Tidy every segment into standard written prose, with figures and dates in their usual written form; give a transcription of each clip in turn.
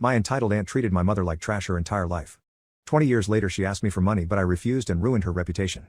My entitled aunt treated my mother like trash her entire life. 20 years later she asked me for money but I refused and ruined her reputation.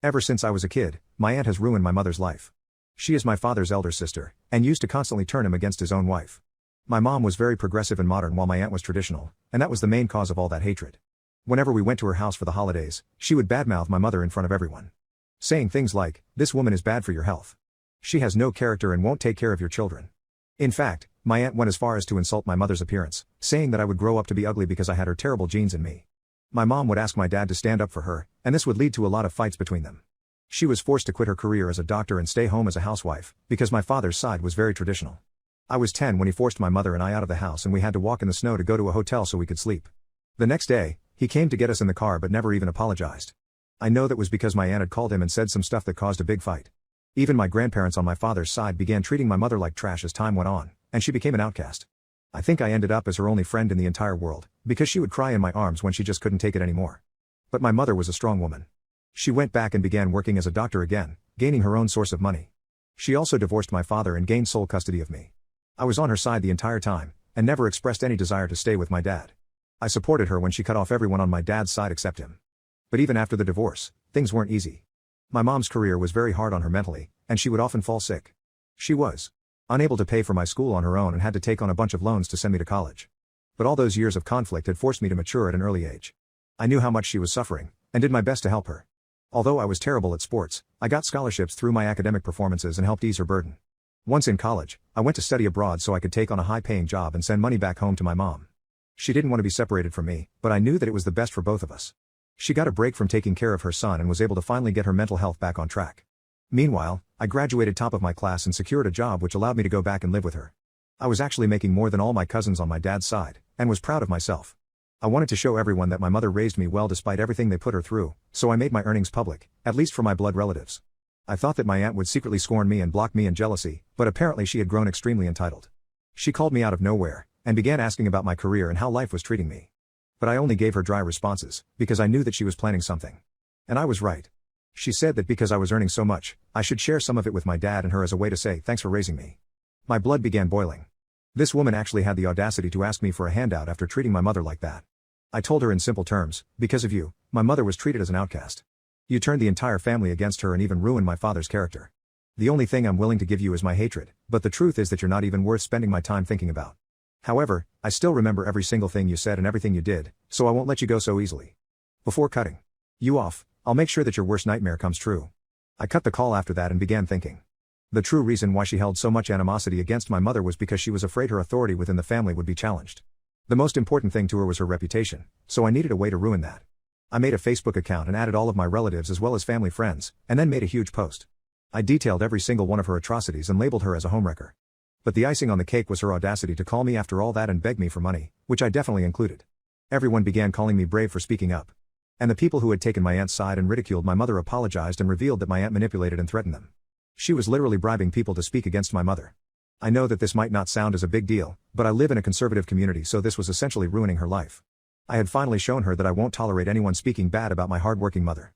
Ever since I was a kid, my aunt has ruined my mother's life. She is my father's elder sister, and used to constantly turn him against his own wife. My mom was very progressive and modern while my aunt was traditional, and that was the main cause of all that hatred. Whenever we went to her house for the holidays, she would badmouth my mother in front of everyone. Saying things like, "This woman is bad for your health. She has no character and won't take care of your children." In fact, my aunt went as far as to insult my mother's appearance, saying that I would grow up to be ugly because I had her terrible genes in me. My mom would ask my dad to stand up for her, and this would lead to a lot of fights between them. She was forced to quit her career as a doctor and stay home as a housewife, because my father's side was very traditional. I was 10 when he forced my mother and I out of the house and we had to walk in the snow to go to a hotel so we could sleep. The next day, he came to get us in the car but never even apologized. I know that was because my aunt had called him and said some stuff that caused a big fight. Even my grandparents on my father's side began treating my mother like trash as time went on, and she became an outcast. I think I ended up as her only friend in the entire world, because she would cry in my arms when she just couldn't take it anymore. But my mother was a strong woman. She went back and began working as a doctor again, gaining her own source of money. She also divorced my father and gained sole custody of me. I was on her side the entire time, and never expressed any desire to stay with my dad. I supported her when she cut off everyone on my dad's side except him. But even after the divorce, things weren't easy. My mom's career was very hard on her mentally, and she would often fall sick. She was unable to pay for my school on her own and had to take on a bunch of loans to send me to college. But all those years of conflict had forced me to mature at an early age. I knew how much she was suffering, and did my best to help her. Although I was terrible at sports, I got scholarships through my academic performances and helped ease her burden. Once in college, I went to study abroad so I could take on a high-paying job and send money back home to my mom. She didn't want to be separated from me, but I knew that it was the best for both of us. She got a break from taking care of her son and was able to finally get her mental health back on track. Meanwhile, I graduated top of my class and secured a job which allowed me to go back and live with her. I was actually making more than all my cousins on my dad's side, and was proud of myself. I wanted to show everyone that my mother raised me well despite everything they put her through, so I made my earnings public, at least for my blood relatives. I thought that my aunt would secretly scorn me and block me in jealousy, but apparently she had grown extremely entitled. She called me out of nowhere, and began asking about my career and how life was treating me. But I only gave her dry responses, because I knew that she was planning something. And I was right. She said that because I was earning so much, I should share some of it with my dad and her as a way to say thanks for raising me. My blood began boiling. This woman actually had the audacity to ask me for a handout after treating my mother like that. I told her in simple terms, because of you, my mother was treated as an outcast. You turned the entire family against her and even ruined my father's character. The only thing I'm willing to give you is my hatred, but the truth is that you're not even worth spending my time thinking about. However, I still remember every single thing you said and everything you did, so I won't let you go so easily. Before cutting you off, I'll make sure that your worst nightmare comes true. I cut the call after that and began thinking. The true reason why she held so much animosity against my mother was because she was afraid her authority within the family would be challenged. The most important thing to her was her reputation, so I needed a way to ruin that. I made a Facebook account and added all of my relatives as well as family friends, and then made a huge post. I detailed every single one of her atrocities and labeled her as a homewrecker. But the icing on the cake was her audacity to call me after all that and beg me for money, which I definitely included. Everyone began calling me brave for speaking up. And the people who had taken my aunt's side and ridiculed my mother apologized and revealed that my aunt manipulated and threatened them. She was literally bribing people to speak against my mother. I know that this might not sound as a big deal, but I live in a conservative community, so this was essentially ruining her life. I had finally shown her that I won't tolerate anyone speaking bad about my hardworking mother.